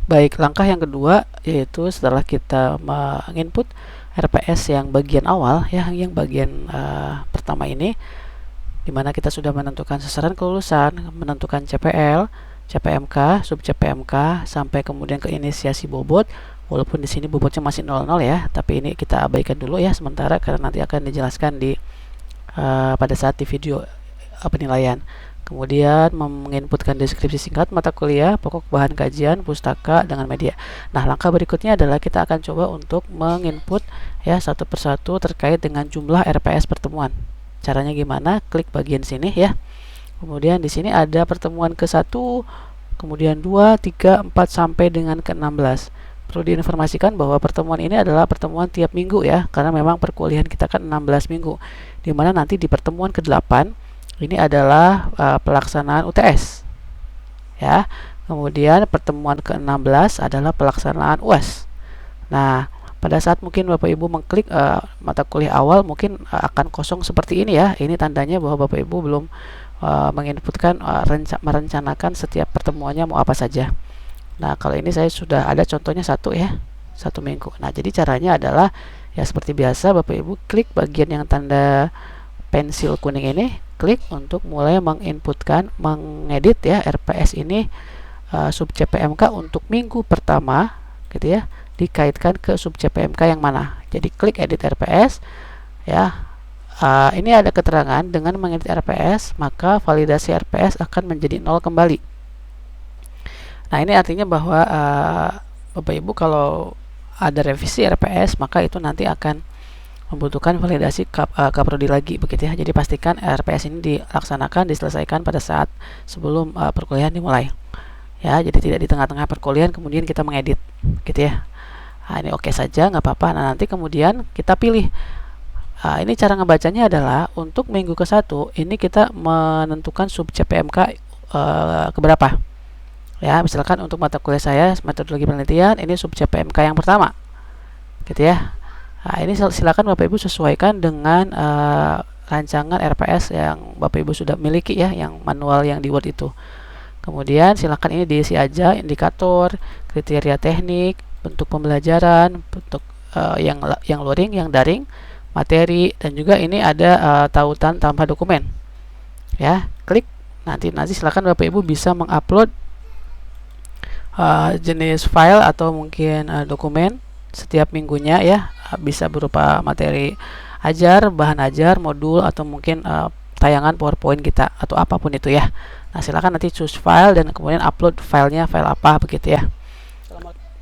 Baik, langkah yang kedua yaitu setelah kita menginput RPS yang bagian awal ya, yang bagian pertama ini, di mana kita sudah menentukan sasaran kelulusan, menentukan CPL, CPMK, sub CPMK, sampai kemudian ke inisiasi bobot. Walaupun di sini bobotnya masih 00 ya, tapi ini kita abaikan dulu ya sementara karena nanti akan dijelaskan di pada saat di video penilaian. Kemudian menginputkan deskripsi singkat mata kuliah, pokok bahan kajian, pustaka dengan media. Nah, langkah berikutnya adalah kita akan coba untuk menginput ya satu persatu terkait dengan jumlah RPS pertemuan. Caranya gimana? Klik bagian sini ya. Kemudian di sini ada pertemuan ke-1, kemudian 2, 3, 4 sampai dengan ke-16. Perlu diinformasikan bahwa pertemuan ini adalah pertemuan tiap minggu ya, karena memang perkuliahan kita kan 16 minggu. Dimana nanti di pertemuan ke-8 ini adalah pelaksanaan UTS ya. Kemudian pertemuan ke-16 adalah pelaksanaan UAS. Nah, pada saat mungkin Bapak Ibu mengklik mata kuliah awal mungkin akan kosong seperti ini ya. Ini tandanya bahwa Bapak Ibu belum menginputkan merencanakan setiap pertemuannya mau apa saja. Nah, kalau ini saya sudah ada contohnya satu ya, 1 minggu. Nah, jadi caranya adalah ya seperti biasa Bapak Ibu klik bagian yang tanda pensil kuning ini, klik untuk mulai menginputkan, mengedit ya RPS ini sub CPMK untuk minggu pertama gitu ya, dikaitkan ke sub CPMK yang mana. Jadi klik edit RPS ya. Ini ada keterangan dengan mengedit RPS maka validasi RPS akan menjadi 0 kembali. Nah, ini artinya bahwa Bapak Ibu kalau ada revisi RPS maka itu nanti akan membutuhkan validasi kaprodi lagi begitu ya. Jadi pastikan RPS ini dilaksanakan, diselesaikan pada saat sebelum perkuliahan dimulai. Ya, jadi tidak di tengah-tengah perkuliahan kemudian kita mengedit gitu ya. Nah, ini oke saja, nggak apa-apa. Nah, nanti kemudian kita pilih. Ini cara ngebacanya adalah untuk minggu ke-1 ini kita menentukan sub CPMK keberapa. Ya, misalkan untuk mata kuliah saya metodologi penelitian ini sub CPMK yang pertama. Gitu ya. Nah, ini silakan Bapak Ibu sesuaikan dengan rancangan RPS yang Bapak Ibu sudah miliki ya, yang manual yang di Word itu. Kemudian silakan ini diisi aja indikator, kriteria teknik, bentuk pembelajaran, bentuk yang luring, yang daring, materi, dan juga ini ada tautan tanpa dokumen. Ya, klik nanti silakan Bapak Ibu bisa mengupload jenis file atau mungkin dokumen setiap minggunya ya, bisa berupa materi ajar, bahan ajar, modul, atau mungkin tayangan PowerPoint kita atau apapun itu ya. Nah, silakan nanti choose file dan kemudian upload filenya, file apa begitu ya.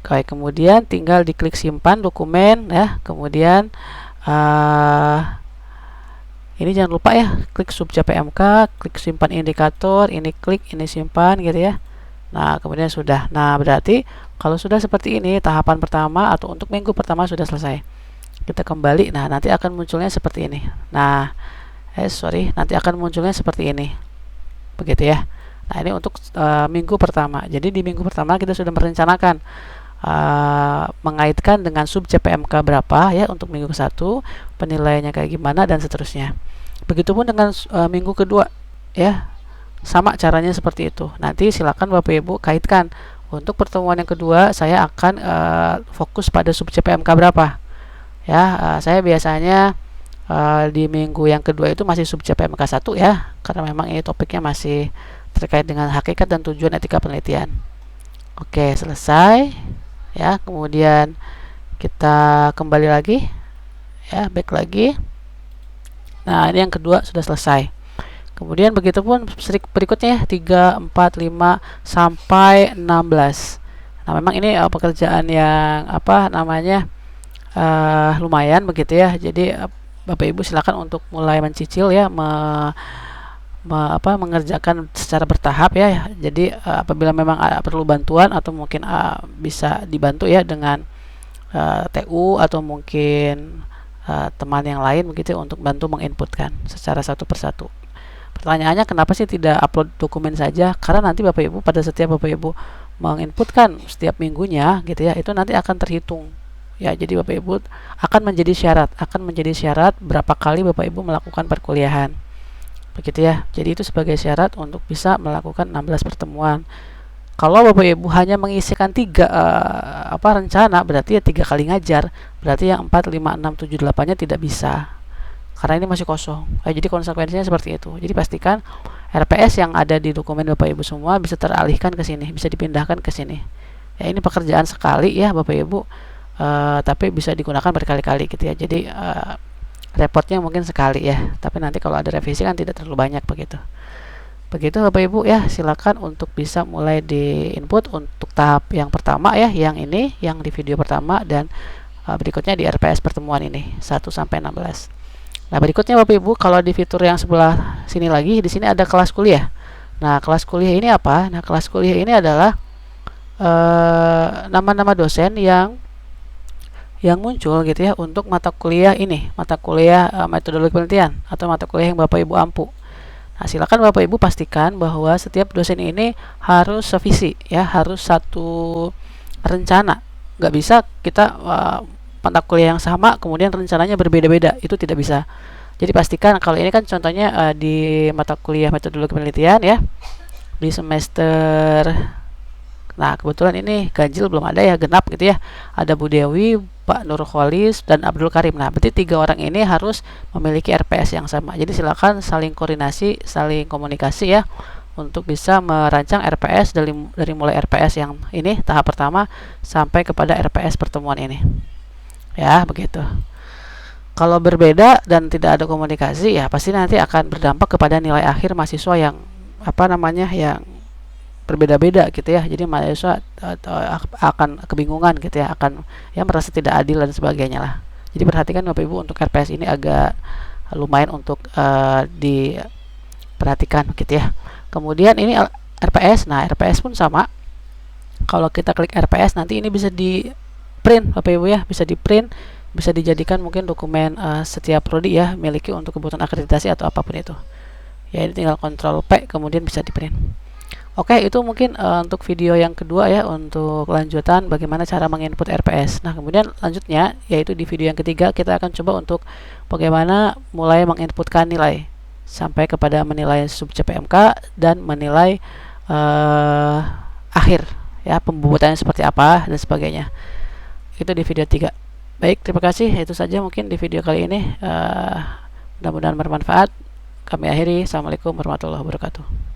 Oke, kemudian tinggal diklik simpan dokumen ya. Kemudian ini jangan lupa ya, klik sub CPMK, klik simpan indikator, ini klik, ini simpan gitu ya. Nah, kemudian sudah. Nah, berarti kalau sudah seperti ini, tahapan pertama atau untuk minggu pertama sudah selesai. Kita kembali. Nah, nanti akan munculnya seperti ini. Nah, nanti akan munculnya seperti ini. Begitu ya. Nah, ini untuk minggu pertama. Jadi di minggu pertama kita sudah merencanakan mengaitkan dengan sub CPMK berapa ya untuk minggu ke-1, penilaiannya kayak gimana dan seterusnya. Begitupun dengan minggu kedua ya. Sama caranya seperti itu. Nanti silakan Bapak Ibu kaitkan. Untuk pertemuan yang kedua saya akan fokus pada sub CPMK berapa. Ya, saya biasanya di minggu yang kedua itu masih sub CPMK 1 ya, karena memang ini topiknya masih terkait dengan hakikat dan tujuan etika penelitian. Oke, selesai. Ya, kemudian kita kembali lagi. Ya, back lagi. Nah, ini yang kedua sudah selesai. Kemudian begitupun berikutnya ya, 3, 4, 5 sampai 16. Nah, memang ini pekerjaan yang lumayan begitu ya. Jadi Bapak Ibu silakan untuk mulai mencicil ya, mengerjakan secara bertahap ya. Jadi apabila memang perlu bantuan atau mungkin bisa dibantu ya dengan TU atau mungkin teman yang lain begitu untuk bantu menginputkan secara satu persatu. Pertanyaannya kenapa sih tidak upload dokumen saja? Karena nanti Bapak Ibu pada setiap Bapak Ibu menginputkan setiap minggunya gitu ya, itu nanti akan terhitung. Ya, jadi Bapak Ibu akan menjadi syarat berapa kali Bapak Ibu melakukan perkuliahan. Begitu ya. Jadi itu sebagai syarat untuk bisa melakukan 16 pertemuan. Kalau Bapak Ibu hanya mengisikan tiga rencana, berarti ya 3 kali ngajar, berarti yang 4, 5, 6, 7, 8-nya tidak bisa karena ini masih kosong. Jadi konsekuensinya seperti itu. Jadi pastikan RPS yang ada di dokumen Bapak Ibu semua bisa teralihkan ke sini, bisa dipindahkan ke sini. Ya ini pekerjaan sekali ya Bapak Ibu, tapi bisa digunakan berkali-kali gitu ya. Jadi repotnya mungkin sekali ya, tapi nanti kalau ada revisi kan tidak terlalu banyak begitu. Begitu Bapak Ibu ya, silakan untuk bisa mulai di input untuk tahap yang pertama ya, yang ini yang di video pertama, dan berikutnya di RPS pertemuan ini 1 sampai 16. Nah, berikutnya Bapak Ibu, kalau di fitur yang sebelah sini lagi, di sini ada kelas kuliah. Nah, kelas kuliah ini apa? Nah, kelas kuliah ini adalah nama-nama dosen yang muncul gitu ya untuk mata kuliah ini, mata kuliah metodologi penelitian atau mata kuliah yang Bapak Ibu ampu. Nah, silakan Bapak Ibu pastikan bahwa setiap dosen ini harus sevisi ya, harus satu rencana. Nggak bisa kita mata kuliah yang sama kemudian rencananya berbeda-beda, itu tidak bisa. Jadi pastikan, kalau ini kan contohnya di mata kuliah metodologi penelitian ya, di semester, nah kebetulan ini ganjil belum ada ya, genap gitu ya, ada Bu Dewi, Pak Nurholis, dan Abdul Karim. Nah berarti 3 orang ini harus memiliki RPS yang sama. Jadi silakan saling koordinasi, saling komunikasi ya, untuk bisa merancang RPS dari mulai RPS yang ini tahap pertama sampai kepada RPS pertemuan ini. Ya begitu. Kalau berbeda dan tidak ada komunikasi ya pasti nanti akan berdampak kepada nilai akhir mahasiswa yang yang berbeda-beda gitu ya. Jadi mahasiswa akan kebingungan gitu ya, akan ya merasa tidak adil dan sebagainya lah. Jadi perhatikan Bapak Ibu, untuk RPS ini agak lumayan untuk diperhatikan gitu ya. Kemudian ini RPS. Nah RPS pun sama. Kalau kita klik RPS nanti ini bisa di print Bapak Ibu ya, bisa di print, bisa dijadikan mungkin dokumen setiap prodi ya, miliki untuk kebutuhan akreditasi atau apapun itu ya. Ini tinggal Ctrl P kemudian bisa di print. Oke, itu mungkin untuk video yang kedua ya, untuk lanjutan bagaimana cara menginput RPS. Nah kemudian lanjutnya yaitu di video yang ketiga kita akan coba untuk bagaimana mulai menginputkan nilai sampai kepada menilai sub CPMK dan menilai akhir ya, pembuatannya seperti apa dan sebagainya. Itu di video 3. Baik, terima kasih. Itu saja mungkin di video kali ini. Mudah-mudahan bermanfaat. Kami akhiri. Assalamualaikum warahmatullahi wabarakatuh.